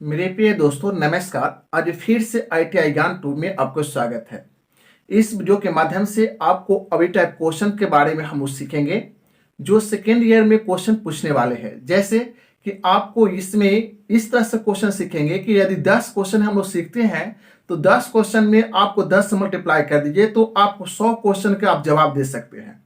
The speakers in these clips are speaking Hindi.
मेरे प्रिय दोस्तों नमस्कार। आज फिर से ITI ज्ञान 2 में आपको स्वागत है। इस वीडियो के माध्यम से आपको अभी टाइप क्वेश्चन के बारे में हम सीखेंगे जो सेकेंड ईयर में क्वेश्चन पूछने वाले हैं। जैसे कि आपको इसमें इस तरह से क्वेश्चन सीखेंगे कि यदि 10 क्वेश्चन हम लोग सीखते हैं तो 10 क्वेश्चन में आपको 10 से मल्टीप्लाई कर दीजिए तो आपको 100 क्वेश्चन के आप जवाब दे सकते हैं।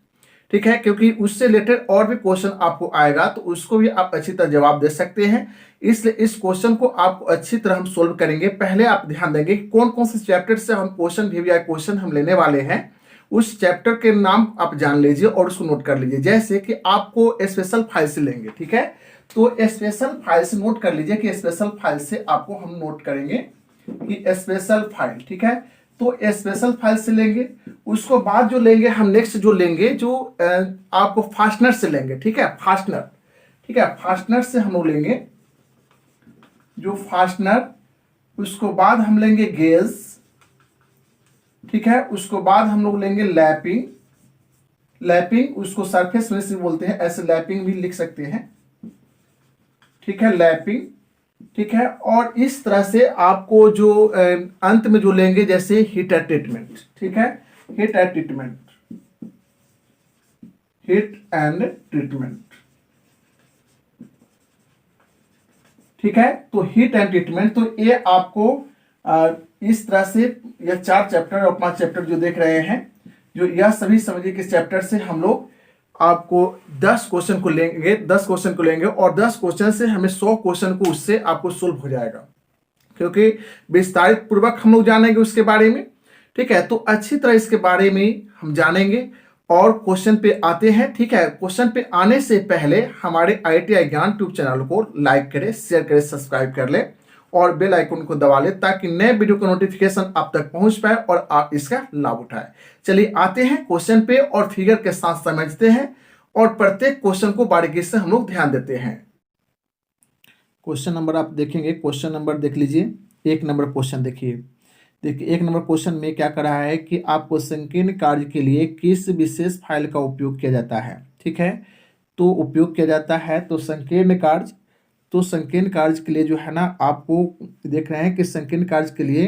ठीक है, क्योंकि उससे रिलेटेड और भी क्वेश्चन आपको आएगा तो उसको भी आप अच्छी तरह जवाब दे सकते हैं। इसलिए इस क्वेश्चन को आपको अच्छी तरह हम सोल्व करेंगे। पहले आप ध्यान देंगे कि कौन कौन से चैप्टर से हम क्वेश्चन VVI क्वेश्चन हम लेने वाले हैं। उस चैप्टर के नाम आप जान लीजिए और उसको नोट कर लीजिए। जैसे कि आपको स्पेशल फाइल से लेंगे, ठीक है, तो स्पेशल फाइल से नोट कर लीजिए कि स्पेशल फाइल से आपको हम नोट करेंगे कि स्पेशल फाइल, ठीक है, तो स्पेशल फाइल से लेंगे। उसको बाद जो लेंगे हम नेक्स्ट जो लेंगे जो आपको फास्टनर से लेंगे, ठीक है, फास्टनर, ठीक है, फास्टनर से हम लोग लेंगे जो फास्टनर। उसको बाद हम लेंगे गेज, ठीक है, उसको बाद हम लोग लेंगे लैपिंग, लैपिंग उसको सरफेस फिनिशिंग बोलते हैं, ऐसे लैपिंग भी लिख सकते हैं, ठीक है, लैपिंग, ठीक है। और इस तरह से आपको जो अंत में जो लेंगे जैसे हीटर ट्रीटमेंट, ठीक है, heat and treatment, heat and treatment, ठीक है। तो हीट एंड ट्रीटमेंट, तो ये आपको इस तरह से यह 4 चैप्टर और 5 चैप्टर जो देख रहे हैं, जो यह सभी समझिए कि चैप्टर से हम लोग आपको 10 क्वेश्चन को लेंगे, 10 क्वेश्चन को लेंगे और 10 क्वेश्चन से हमें 100 क्वेश्चन को उससे आपको सोल्व हो जाएगा, क्योंकि विस्तारित पूर्वक हम लोग जानेंगे उसके बारे में, ठीक है। तो अच्छी तरह इसके बारे में हम जानेंगे और क्वेश्चन पे आते हैं, ठीक है। क्वेश्चन पे आने से पहले हमारे ITI ज्ञान ट्यूब चैनल को लाइक करें, शेयर करें, सब्सक्राइब कर ले और बेल आइकन को दबा ले ताकि नए वीडियो का नोटिफिकेशन आप तक पहुंच पाए और आप इसका लाभ उठाए। चलिए आते हैं क्वेश्चन पे और फिगर के साथ समझते हैं और प्रत्येक क्वेश्चन को बारीकी से हम लोग ध्यान देते हैं। क्वेश्चन नंबर आप देखेंगे, क्वेश्चन नंबर देख लीजिए। 1 नंबर क्वेश्चन देखिए, 1 नंबर क्वेश्चन में क्या कर रहा है कि आपको संकीर्ण कार्य के लिए किस विशेष फाइल का उपयोग किया जाता है, ठीक है। तो उपयोग किया जाता है तो संकीर्ण कार्य, तो संकीर्ण कार्य के लिए जो है ना आपको देख रहे हैं कि संकीर्ण कार्य के लिए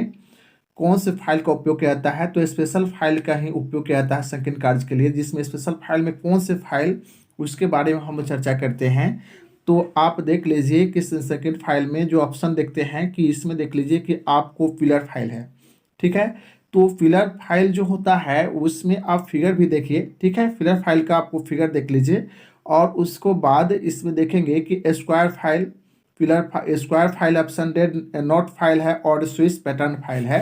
कौन से फाइल का उपयोग किया जाता है, तो स्पेशल फाइल का ही उपयोग किया जाता है संकीर्ण कार्य के लिए। जिसमें स्पेशल फाइल में कौन से फाइल उसके बारे में हम चर्चा करते हैं। तो आप देख लीजिए कि सेकंड फाइल में जो ऑप्शन देखते हैं कि इसमें देख लीजिए कि आपको फिलर फाइल है, ठीक है। तो फिलर फाइल जो होता है उसमें आप फिगर भी देखिए, ठीक है, फिलर फाइल का आपको फिगर देख लीजिए। और उसको बाद इसमें देखेंगे कि square file, filler square file option, dead note file है और स्विच पैटर्न फाइल है।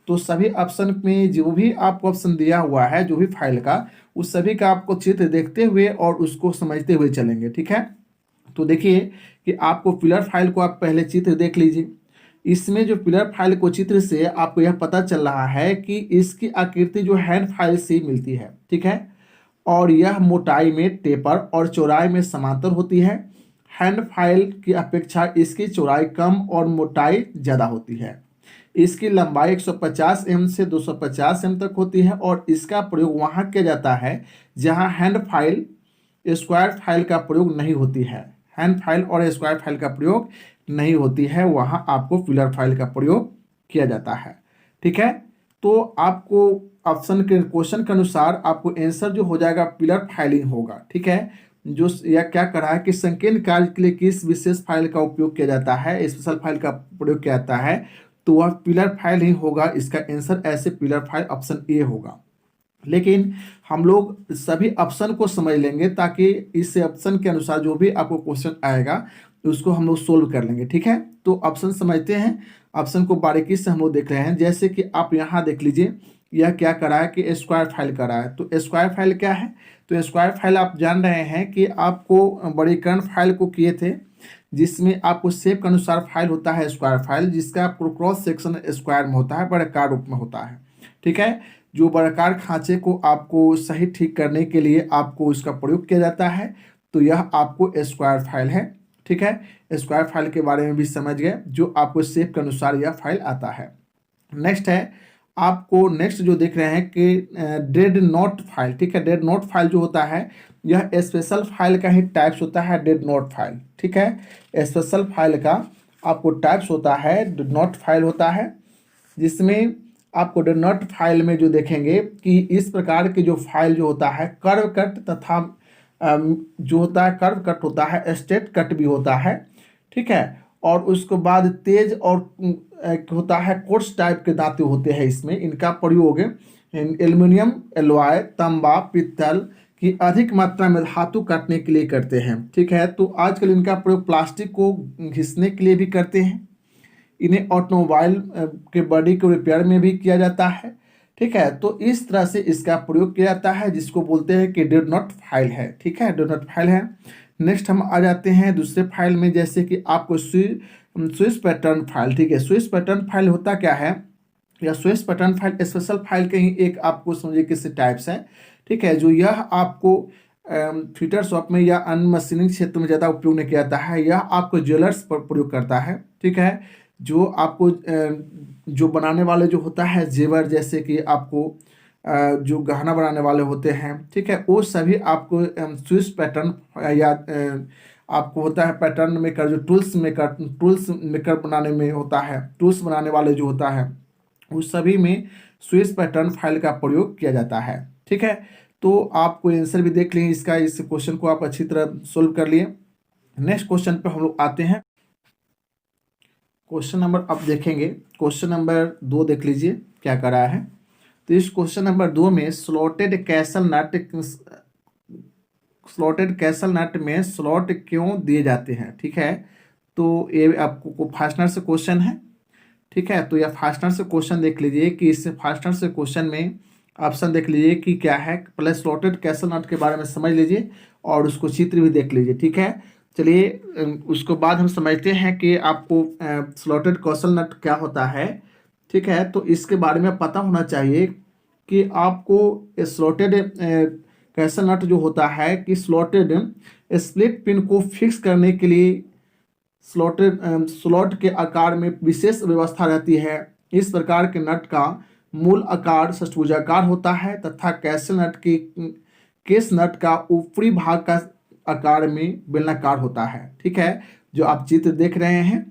तो सभी ऑप्शन में जो भी आपको ऑप्शन दिया हुआ है जो भी फाइल का, उस सभी का आपको चित्र देखते हुए और उसको समझते हुए चलेंगे, ठीक है। तो देखिए कि आपको पिलर फाइल को आप पहले चित्र देख लीजिए। इसमें जो पिलर फाइल को चित्र से आपको यह पता चल रहा है कि इसकी आकृति जो हैंड फाइल से मिलती है, ठीक है, और यह मोटाई में टेपर और चौड़ाई में समांतर होती है। हैंड फाइल की अपेक्षा इसकी चौड़ाई कम और मोटाई ज़्यादा होती है। इसकी लंबाई 150 mm से 250 mm तक होती है और इसका प्रयोग वहाँ किया जाता है जहाँ हैंड फाइल स्क्वायर फाइल का प्रयोग नहीं होती है। हैंड फाइल और स्क्वायर फाइल का प्रयोग नहीं होती है, वहाँ आपको पिलर फाइल का प्रयोग किया जाता है, ठीक है। तो आपको ऑप्शन के क्वेश्चन के अनुसार आपको आंसर जो हो जाएगा पिलर फाइलिंग होगा, ठीक है। जो यह क्या कर रहा है कि संकीर्ण कार्य के लिए किस विशेष फाइल का उपयोग किया जाता है, स्पेशल फाइल का प्रयोग किया जाता है, तो वह पिलर फाइल ही होगा। इसका आंसर ऐसे पिलर फाइल ऑप्शन ए होगा। लेकिन हम लोग सभी ऑप्शन को समझ लेंगे ताकि इस ऑप्शन के अनुसार जो भी आपको क्वेश्चन आएगा उसको हम लोग सोल्व कर लेंगे, ठीक है। तो ऑप्शन समझते हैं, ऑप्शन को बारीकी से हम लोग देख रहे हैं। जैसे कि आप यहाँ देख लीजिए, यह क्या कर रहा है कि स्क्वायर फाइल कर रहा है। तो स्क्वायर फाइल क्या है, तो स्क्वायर फाइल आप जान रहे हैं कि आपको बड़ीकरण फाइल को किए थे जिसमें आपको शेप के अनुसार फाइल होता है स्क्वायर फाइल, जिसका आपको क्रॉस सेक्शन स्क्वायर में होता है, वर्गाकार रूप में होता है, ठीक है। जो वर्गाकार खांचे को आपको सही ठीक करने के लिए आपको उसका प्रयोग किया जाता है, तो यह आपको स्क्वायर फाइल है, ठीक है। स्क्वायर फाइल के बारे में भी समझ गए, जो आपको शेप के अनुसार यह फाइल आता है। नेक्स्ट है आपको, नेक्स्ट जो देख रहे हैं कि डेड नोट फाइल, ठीक है। डेड नोट फाइल जो होता है यह स्पेशल फाइल का ही टाइप्स होता है, डेड नोट फाइल, ठीक है। स्पेशल फाइल का आपको टाइप्स होता है, डिड नॉट फाइल होता है, जिसमें आपको डिड नॉट फाइल में जो देखेंगे कि इस प्रकार की जो फाइल जो होता है कर्व कट तथा जो होता है कर्व कट होता है, स्ट्रेट कट भी होता है, ठीक है। और उसके बाद तेज और एक होता है कोर्स टाइप के दांते होते हैं इसमें। इनका प्रयोग एल्युमिनियम एलॉय, तांबा, पित्तल की अधिक मात्रा में धातु काटने के लिए करते हैं, ठीक है। तो आजकल इनका प्रयोग प्लास्टिक को घिसने के लिए भी करते हैं। इन्हें ऑटोमोबाइल के बॉडी को रिपेयर में भी किया जाता है, ठीक है। तो इस तरह से इसका प्रयोग किया जाता है, जिसको बोलते हैं कि डिड नॉट फाइल है, ठीक है, डिड नॉट फाइल है। नेक्स्ट हम आ जाते हैं दूसरे फाइल में, जैसे कि आपको स्विस पैटर्न फाइल, ठीक है। स्विस पैटर्न फाइल होता क्या है, या Swiss pattern file special file के ही एक आपको समझिए किसी टाइप्स है, ठीक है। जो यह आपको फिटर शॉप में या अन्य मशीनिंग क्षेत्र में ज़्यादा उपयोग नहीं किया जाता है, यह आपको ज्वेलर्स पर प्रयोग करता है, ठीक है। जो आपको जो बनाने वाले जो होता है जेवर, जैसे कि आपको जो गहना बनाने वाले होते हैं, ठीक है, वो सभी आपको स्विस पैटर्न या आपको होता है पैटर्न मेकर, जो टूल्स मेकर बनाने में होता है, टूल्स बनाने वाले जो होता है उस सभी में स्विस पैटर्न फाइल का प्रयोग किया जाता है, ठीक है। तो आपको आंसर भी देख लें इसका, इस क्वेश्चन को आप अच्छी तरह सोल्व कर लिए। नेक्स्ट क्वेश्चन पे हम लोग आते हैं। क्वेश्चन नंबर अब देखेंगे, क्वेश्चन नंबर 2 देख लीजिए क्या कर रहा है। तो इस क्वेश्चन नंबर 2 में स्लॉटेड कैसल नट में स्लॉट क्यों दिए जाते हैं, ठीक है। तो ये आपको फास्टनर से क्वेश्चन है, ठीक है। तो यह फास्टनर से क्वेश्चन देख लीजिए कि इस फास्टनर से क्वेश्चन में ऑप्शन देख लीजिए कि क्या है। पहले स्लॉटेड कैसल नट के बारे में समझ लीजिए और उसको चित्र भी देख लीजिए, ठीक है। चलिए उसके बाद हम समझते हैं कि आपको स्लॉटेड कैसल नट क्या होता है, ठीक है। तो इसके बारे में पता होना चाहिए कि आपको स्लॉटेड कैसल नट जो होता है कि स्लॉटेड स्प्लिट पिन को फिक्स करने के लिए स्लॉट के आकार में विशेष व्यवस्था रहती है। इस प्रकार के नट का मूल आकार षट्भुजाकार होता है तथा कैसल नट की केस नट का ऊपरी भाग का आकार में बेलनाकार होता है, ठीक है। जो आप चित्र देख रहे हैं,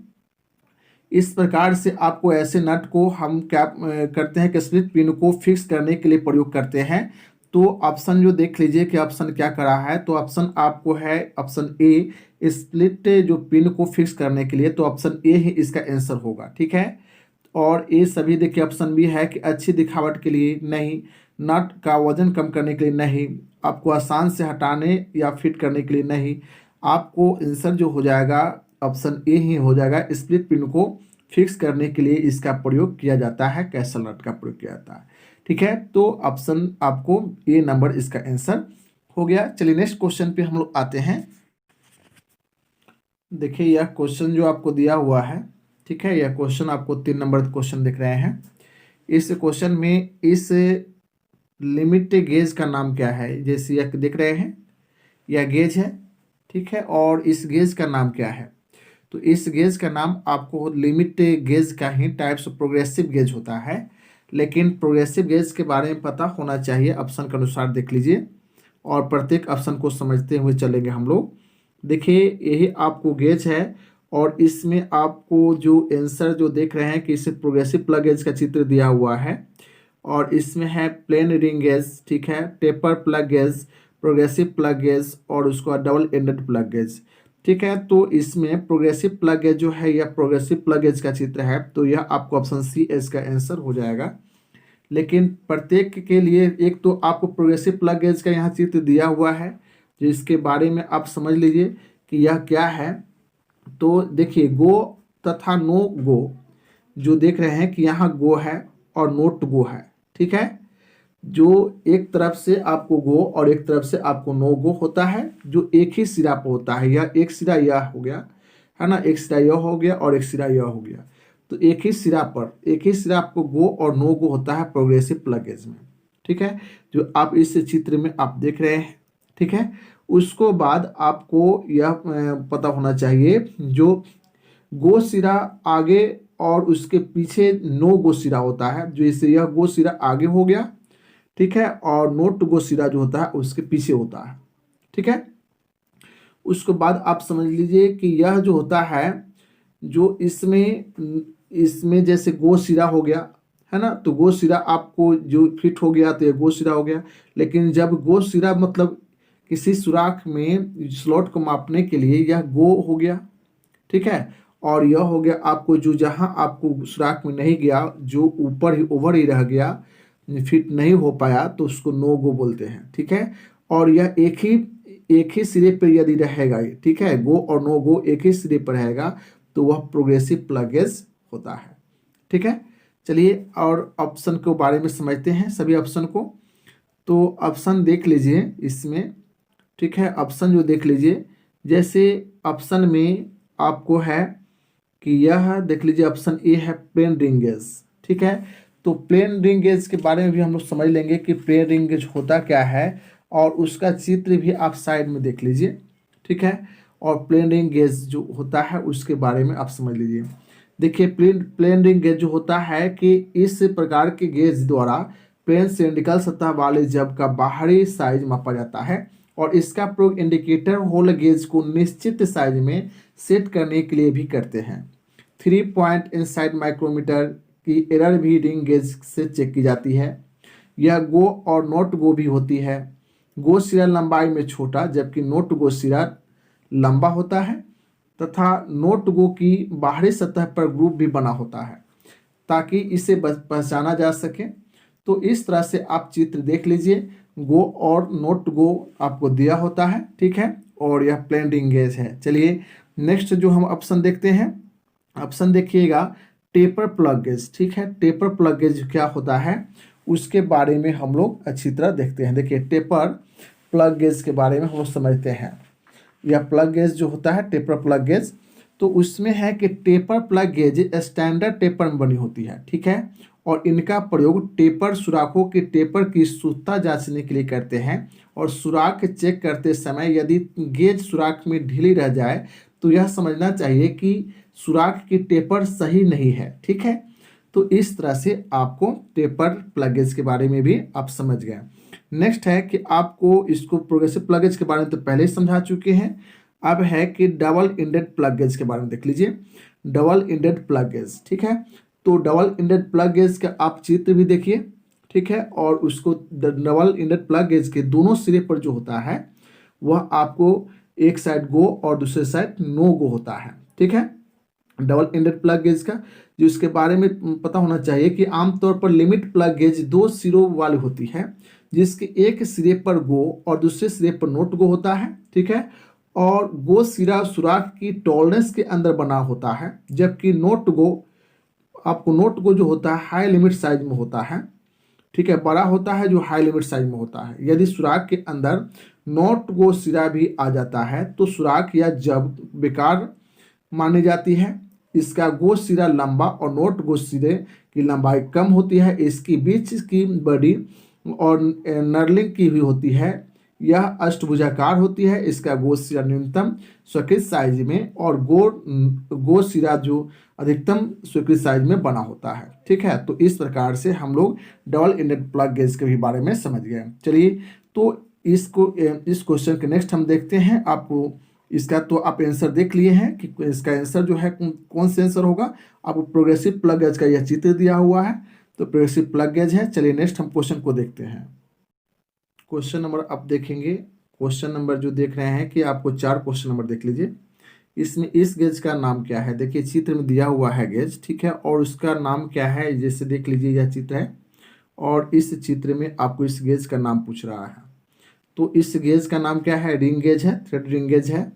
इस प्रकार से आपको ऐसे नट को हम क्या करते हैं कि स्प्लिट पिन को फिक्स करने के लिए प्रयोग करते हैं। तो ऑप्शन जो देख लीजिए कि ऑप्शन क्या कर रहा है। तो ऑप्शन आपको है ऑप्शन ए, स्प्लिट जो पिन को फिक्स करने के लिए, तो ऑप्शन ए ही इसका आंसर होगा, ठीक है। और ये सभी देखिए ऑप्शन बी है कि अच्छी दिखावट के लिए नहीं, नट का वजन कम करने के लिए नहीं, आपको आसान से हटाने या फिट करने के लिए नहीं। आपको आंसर जो हो जाएगा ऑप्शन ए ही हो जाएगा, स्प्लिट पिन को फिक्स करने के लिए इसका प्रयोग किया जाता है, कैसल नट का प्रयोग किया जाता है, ठीक है। तो ऑप्शन आपको ए नंबर इसका आंसर हो गया। चलिए नेक्स्ट क्वेश्चन पे हम लोग आते हैं। देखिए यह क्वेश्चन जो आपको दिया हुआ है, ठीक है, यह क्वेश्चन आपको 3 नंबर क्वेश्चन दिख रहे हैं। इस क्वेश्चन में इस लिमिट गेज का नाम क्या है, जैसे यह देख रहे हैं यह गेज है, ठीक है। और इस गेज का नाम क्या है, तो इस गेज का नाम आपको लिमिट गेज का ही टाइप्स ऑफ प्रोग्रेसिव गेज होता है। लेकिन प्रोग्रेसिव गेज के बारे में पता होना चाहिए, ऑप्शन के अनुसार देख लीजिए और प्रत्येक ऑप्शन को समझते हुए चलेंगे हम लोग। देखिए यही आपको गेज है और इसमें आपको जो आंसर जो देख रहे हैं कि इसे प्रोग्रेसिव प्लग गेज का चित्र दिया हुआ है और इसमें है प्लेन रिंग गेज, ठीक है, taper plug gauge, progressive plug gauge और उसका डबल एंडेड प्लग गेज, ठीक है। तो इसमें प्रोग्रेसिव प्लग गेज जो है यह प्रोग्रेसिव प्लग गेज का चित्र है, तो यह आपको ऑप्शन सी इसका आंसर हो जाएगा। लेकिन प्रत्येक के लिए एक तो आपको प्रोग्रेसिव प्लग गेज का यहाँ चित्र दिया हुआ है, जिसके बारे में आप समझ लीजिए कि यह क्या है। तो देखिए गो तथा नो गो जो देख रहे हैं कि यहाँ गो है और नोट गो है, ठीक है। जो एक तरफ से आपको गो और एक तरफ से आपको नो गो होता है, जो एक ही सिरा पर होता है। यह एक सिरा यह हो गया है ना, एक सिरा यह हो गया और एक सिरा यह हो गया। तो एक ही सिरा आपको गो और नो गो होता है प्रोग्रेसिव प्लग गेज में, ठीक है, जो आप इस चित्र में आप देख रहे हैं, ठीक है। उसको बाद आपको यह पता होना चाहिए जो गो सिरा आगे और उसके पीछे नो गो सिरा होता है, जो इससे यह गो सिरा आगे हो गया, ठीक है, और नोट गो सिरा जो होता है उसके पीछे होता है, ठीक है। उसके बाद आप समझ लीजिए कि यह जो होता है जो इसमें इसमें जैसे गो सिरा हो गया है ना, तो गो सिरा आपको जो फिट हो गया तो ये गो सिरा हो गया। लेकिन जब गो सिरा मतलब किसी सुराख में स्लॉट को मापने के लिए यह गो हो गया, ठीक है। और यह हो गया आपको जो जहां आपको सुराख में नहीं गया, जो ऊपर ही ओवर ही रह गया, फिट नहीं हो पाया, तो उसको नो गो बोलते हैं, ठीक है। और यह एक ही सिरे पर यदि रहेगा, ठीक है, गो और नो गो एक ही सिरे पर रहेगा, तो वह प्रोग्रेसिव प्लगेज होता है, ठीक है। चलिए और ऑप्शन के बारे में समझते हैं सभी ऑप्शन को। तो ऑप्शन देख लीजिए इसमें, ठीक है। ऑप्शन जो देख लीजिए, जैसे ऑप्शन में आपको है कि यह देख लीजिए, ऑप्शन ए है प्लेन रिंग गेज, ठीक है। तो प्लेन रिंग गेज के बारे में भी हम लोग समझ लेंगे कि प्लेन रिंग गेज होता क्या है, और उसका चित्र भी आप साइड में देख लीजिए, ठीक है। और प्लेन रिंग गेज जो होता है उसके बारे में आप समझ लीजिए। देखिए प्लेन रिंग गेज जो होता है कि इस प्रकार के गेज द्वारा प्लेन सिलिंड्रिकल सतह वाले जब का बाहरी साइज मापा जाता है, और इसका प्रयोग इंडिकेटर होल गेज को निश्चित साइज में सेट करने के लिए भी करते हैं। 3 पॉइंट इनसाइड माइक्रोमीटर की एरर भी रिंग गेज से चेक की जाती है। यह गो और नॉट गो भी होती है। गो सिरा लंबाई में छोटा जबकि नॉट गो सिरा लंबा होता है, तथा नॉट गो की बाहरी सतह पर ग्रुप भी बना होता है ताकि इसे पहचाना जा सके। तो इस तरह से आप चित्र देख लीजिए, गो और नॉट गो आपको दिया होता है, ठीक है, और यह प्लेन रिंग गेज है। चलिए नेक्स्ट जो हम ऑप्शन देखते हैं, ऑप्शन देखिएगा टेपर प्लग गेज, ठीक है। टेपर प्लग गेज क्या होता है उसके बारे में हम लोग अच्छी तरह देखते हैं। देखिए टेपर प्लग गेज के बारे में हम लोग समझते हैं। यह प्लग गेज जो होता है टेपर प्लग गेज, तो उसमें है कि taper plug gauge standard taper में बनी होती है, ठीक है। और इनका प्रयोग टेपर सुराखों के टेपर की शुद्धता जांचने के लिए करते हैं। और सुराख चेक करते समय यदि गेज सुराख में ढीली रह जाए तो यह समझना चाहिए कि सुराख की टेपर सही नहीं है, ठीक है। तो इस तरह से आपको टेपर प्लग गेज के बारे में भी आप समझ गए। नेक्स्ट है कि आपको इसको प्रोग्रेसिव प्लग गेज के बारे में तो पहले ही समझा चुके हैं। अब है कि डबल इंडेड प्लग गेज के बारे में देख लीजिए। डबल इंडेड प्लग गेज, ठीक है। तो डबल इंडेड प्लग गेज का आप चित्र भी देखिए, ठीक है। और उसको डबल इंडेड प्लग गेज के दोनों सिरे पर जो होता है वह आपको एक साइड गो और दूसरे साइड नो गो होता है, ठीक है। डबल इंडेड प्लग गेज का जो इसके बारे में पता होना चाहिए कि आमतौर पर लिमिट प्लग गेज 2 सिरों वाली होती है, जिसके एक सिरे पर गो और दूसरे सिरे पर नॉट गो होता है, ठीक है। और गो सिरा सुराख की टॉलरेंस के अंदर बना होता है, जबकि नॉट गो आपको नॉट गो जो होता है हाई लिमिट साइज में होता है, ठीक है, बड़ा होता है जो हाई लिमिट साइज में होता है। यदि सुराख के अंदर नॉट गो सिरा भी आ जाता है तो सुराख या जब बेकार मानी जाती है। इसका गो सिरा लंबा और नॉट गो सिरे की लंबाई कम होती है। इसकी बीच की बड़ी और नर्लिंग की हुई होती है। यह अष्टभुजाकार होती है। इसका गो सिरा न्यूनतम स्वीकृत साइज में और गो सिरा जो अधिकतम स्वीकृत साइज में बना होता है, ठीक है। तो इस प्रकार से हम लोग डबल इंडेड प्लग गेज के भी बारे में समझ गए। चलिए तो इस क्वेश्चन के नेक्स्ट हम देखते हैं। आपको इसका तो आप आंसर देख लिए हैं कि इसका आंसर जो है कौन सा आंसर होगा। आपको प्रोग्रेसिव प्लग गेज का यह चित्र दिया हुआ है, तो प्रोग्रेसिव प्लग गेज है। चलिए नेक्स्ट हम क्वेश्चन को देखते हैं। क्वेश्चन नंबर आप देखेंगे, क्वेश्चन नंबर जो देख रहे हैं कि आपको 4 क्वेश्चन नंबर देख लीजिए। इसमें इस गेज का नाम क्या है, देखिए चित्र में दिया हुआ है गेज, ठीक है, और उसका नाम क्या है जैसे देख लीजिए यह चित्र है, और इस चित्र में आपको इस गेज का नाम पूछ रहा है। तो इस गेज का नाम क्या है, रिंग गेज है, थ्रेड रिंग गेज है।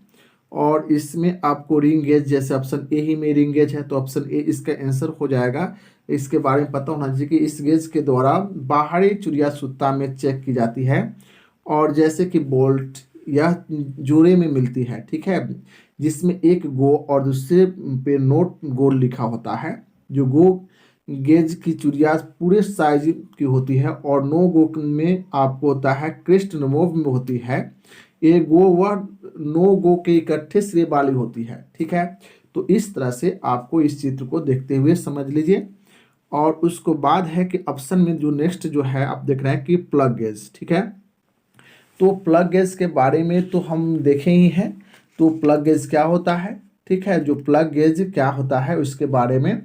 और इसमें आपको रिंग गेज जैसे ऑप्शन ए ही में रिंग गेज है तो ऑप्शन ए इसका आंसर हो जाएगा। इसके बारे में पता होना चाहिए कि इस गेज के द्वारा बाहरी चुरिया सूता में चेक की जाती है, और जैसे कि बोल्ट यह जोड़े में मिलती है, ठीक है, जिसमें एक गो और दूसरे पे नोट गो लिखा होता है। जो गो गेज की चुरिया पूरे साइज की होती है और नो गो में आपको होता है क्रेस्ट नमोव में होती है। ये गो व नो गो के इकट्ठे सिरे वाली होती है, ठीक है। तो इस तरह से आपको इस चित्र को देखते हुए समझ लीजिए। और उसको बाद है कि ऑप्शन में जो नेक्स्ट जो है आप देख रहे हैं कि प्लग गेज, ठीक है। तो प्लग गेज के बारे में तो हम देखे ही हैं। तो प्लग गेज क्या होता है, ठीक है, जो प्लग गेज क्या होता है उसके बारे में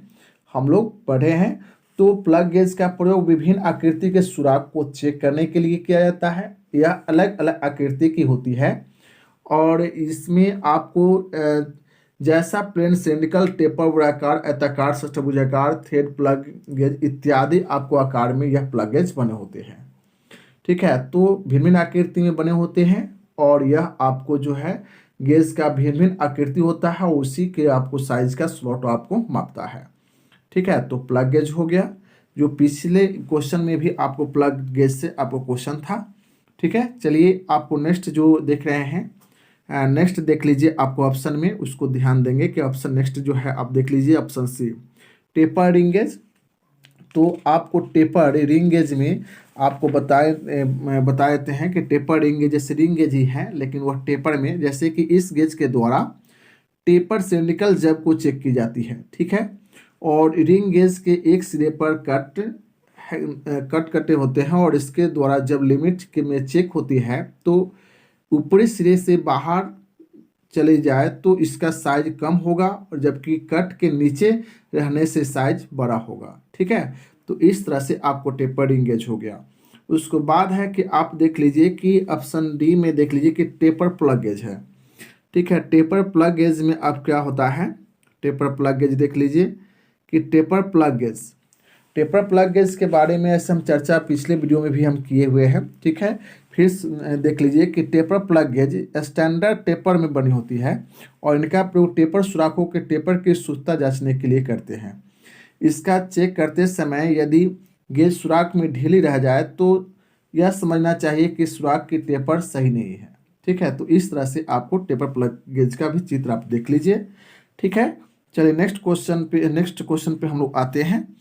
हम लोग पढ़े हैं। तो प्लग गेज का प्रयोग विभिन्न आकृति के सुराख को चेक करने के लिए किया जाता है। यह अलग अलग आकृति की होती है और इसमें आपको जैसा प्लेन सिलिंड्रिकल टेपर वृत्ताकार आयताकार षष्ठभुजाकार थ्रेड प्लग गेज इत्यादि आपको आकार में यह प्लग गेज बने होते हैं। ठीक है, तो भिन्न भिन्न आकृति में बने होते हैं और यह आपको जो है गेज का भिन्न भिन्न आकृति होता है, उसी के आपको साइज का स्लॉट आपको मापता है। ठीक है, तो प्लग गेज हो गया, जो पिछले क्वेश्चन में भी आपको प्लग गेज से आपको क्वेश्चन था। ठीक है, चलिए आपको नेक्स्ट जो देख रहे हैं, नेक्स्ट देख लीजिए, आपको ऑप्शन में उसको ध्यान देंगे कि ऑप्शन नेक्स्ट जो है आप देख लीजिए option C, taper ring gauge. तो आपको टेपर रिंग गेज में आपको बता देते हैं कि टेपर रिंग गेज जैसे रिंग गेज ही है, लेकिन वह टेपर में जैसे कि इस गेज के द्वारा टेपर सिलिंड्रिकल जब को चेक की जाती है। ठीक है, और रिंग गेज के एक सिरे पर कट कटे होते हैं और इसके द्वारा जब लिमिट के में चेक होती है तो ऊपरी सिरे से बाहर चले जाए तो इसका साइज कम होगा और जबकि कट के नीचे रहने से साइज बड़ा होगा। ठीक है, तो इस तरह से आपको टेपर रिंग गेज हो गया। उसके बाद है कि आप देख लीजिए कि ऑप्शन डी में देख लीजिए कि टेपर प्लग गेज है। ठीक है, टेपर प्लग गेज में अब क्या होता है, टेपर प्लग गेज देख लीजिए कि टेपर प्लग गेज के बारे में ऐसे हम चर्चा पिछले वीडियो में भी हम किए हुए हैं। ठीक है, फिर देख लीजिए कि taper plug gauge standard taper में बनी होती है और इनका प्रयोग टेपर सुराखों के टेपर की शुद्धता जांचने के लिए करते हैं। इसका चेक करते समय यदि गेज सुराख में ढीली रह जाए तो यह समझना चाहिए कि सुराख की टेपर सही नहीं है। ठीक है, तो इस तरह से आपको टेपर प्लग गेज का भी चित्र आप देख लीजिए। ठीक है, चलिए नेक्स्ट क्वेश्चन पे हम लोग आते हैं।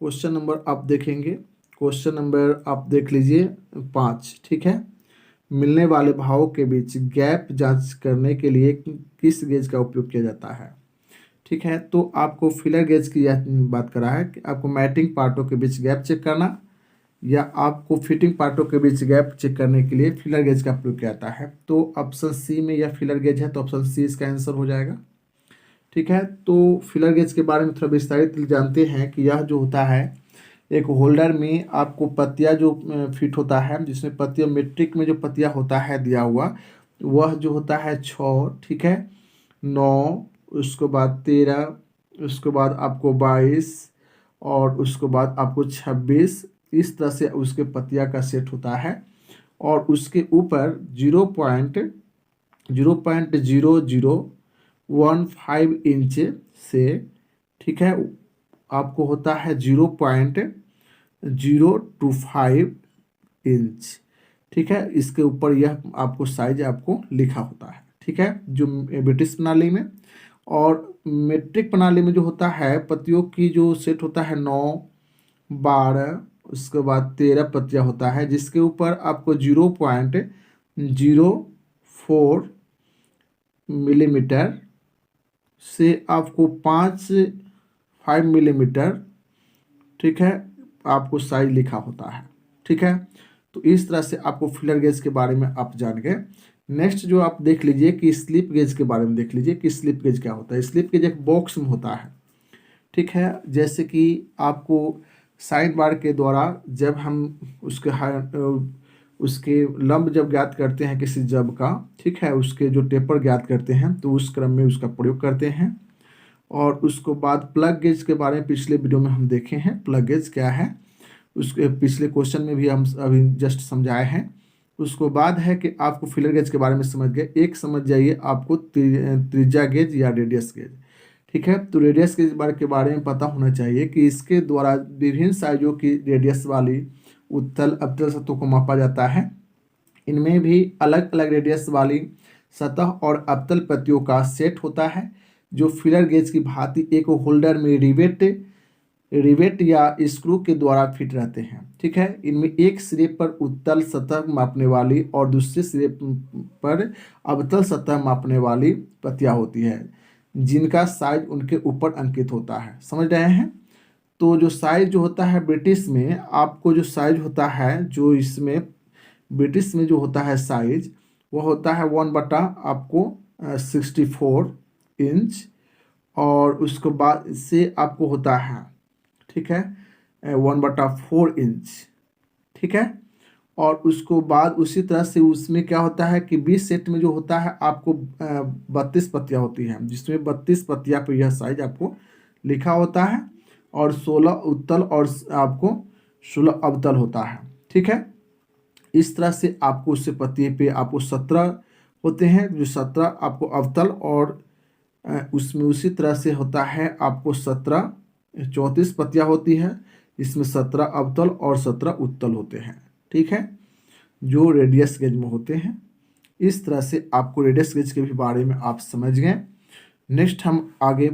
क्वेश्चन नंबर आप देखेंगे, क्वेश्चन नंबर आप देख लीजिए 5। ठीक है, मिलने वाले भावों के बीच गैप जांच करने के लिए किस गेज का उपयोग किया जाता है। ठीक है, तो आपको फिलर गेज की यह बात करा है कि आपको मैटिंग पार्टों के बीच गैप चेक करना या आपको फिटिंग पार्टों के बीच गैप चेक करने के लिए फिलर गेज का प्रयोग किया जाता है। तो ऑप्शन सी में यह फिलर गेज है, तो ऑप्शन सी इसका आंसर हो जाएगा। ठीक है, तो फिलर गेज के बारे में थोड़ा विस्तारित जानते हैं कि यह जो होता है एक होल्डर में आपको पत्तियां जो फिट होता है, जिसमें पत्तियां मेट्रिक में जो पत्तियां होता है दिया हुआ वह जो होता है 6, ठीक है, 9, उसके बाद 13, उसके बाद आपको 22 और उसके बाद आपको 26, इस तरह से उसके पत्तियां का सेट होता है और उसके ऊपर 0.0015 इंच से, ठीक है, आपको होता है 0.025 इंच। ठीक है, इसके ऊपर यह आपको साइज आपको लिखा होता है। ठीक है, जो ब्रिटिश प्रणाली में और मेट्रिक प्रणाली में जो होता है पत्तियों की जो सेट होता है 9, 12, उसके बाद 13 पत्तियां होता है, जिसके ऊपर आपको 0.04 मिलीमीटर से आपको 5 मिलीमीटर, ठीक है, आपको साइज लिखा होता है। ठीक है, तो इस तरह से आपको फिलर गेज के बारे में आप जान गए। नेक्स्ट जो आप देख लीजिए कि स्लिप गेज के बारे में देख लीजिए कि स्लिप गेज क्या होता है। स्लिप गेज एक बॉक्स में होता है। ठीक है, जैसे कि आपको साइड बार के द्वारा जब हम उसके लंब जब ज्ञात करते हैं किसी जब का, ठीक है, उसके जो टेपर ज्ञात करते हैं तो उस क्रम में उसका प्रयोग करते हैं। और उसको बाद प्लग गेज के बारे में पिछले वीडियो में हम देखे हैं, प्लग गेज क्या है उसके पिछले क्वेश्चन में भी हम अभी जस्ट समझाए हैं। उसको बाद है कि आपको फिलर गेज के बारे में समझ गए। एक समझ जाइए आपको त्रिज्या गेज या रेडियस गेज। ठीक है, तो रेडियस गेज के बारे में पता होना चाहिए कि इसके द्वारा विभिन्न साइजों की रेडियस वाली उत्तल अवतल सतहों को मापा जाता है। इनमें भी अलग अलग रेडियस वाली सतह और अवतल पत्तियों का सेट होता है जो फिलर गेज की भांति एक होल्डर में रिवेट या स्क्रू के द्वारा फिट रहते हैं। ठीक है, इनमें एक सिरे पर उत्तल सतह मापने वाली और दूसरे सिरे पर अवतल सतह मापने वाली पत्तियां होती है जिनका साइज उनके ऊपर अंकित होता है। समझ रहे हैं? तो जो साइज जो होता है ब्रिटिश में, आपको जो साइज होता है जो इसमें ब्रिटिश में जो होता है साइज, वह होता है 1/64 इंच, और उसके बाद इससे आपको होता है, ठीक है, 1/4 इंच, ठीक है। और उसको बाद उसी तरह से उसमें क्या होता है कि 20 सेट में जो होता है आपको 32 पत्तियाँ होती हैं, जिसमें 32 पत्तियाँ पर यह साइज आपको लिखा होता है, और 16 उत्तल और आपको 16 अवतल होता है, ठीक है। इस तरह से आपको उससे पत्तिये पे आपको 17 होते हैं, जो 17 आपको अवतल, और उसमें उसी तरह से होता है आपको 34 पत्तियाँ होती हैं, इसमें 17 अवतल और 17 उत्तल होते हैं, ठीक है, जो रेडियस गेज में होते हैं। इस तरह से आपको रेडियस गेज के भी बारे में आप समझ गए। नेक्स्ट हम आगे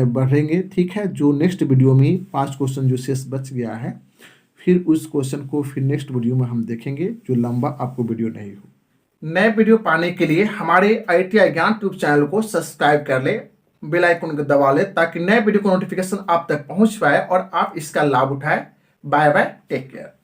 बढ़ेंगे, ठीक है। जो नेक्स्ट वीडियो में 5 क्वेश्चन जो शेष बच गया है, फिर उस क्वेश्चन को फिर नेक्स्ट वीडियो में हम देखेंगे, जो लंबा आपको वीडियो नहीं हो। नए वीडियो पाने के लिए हमारे ITI ज्ञान ट्यूब चैनल को सब्सक्राइब कर ले, बेल आइकन को दबा ले, ताकि नए वीडियो को नोटिफिकेशन आप तक पहुंच पाए और आप इसका लाभ उठाए। Bye bye, take care.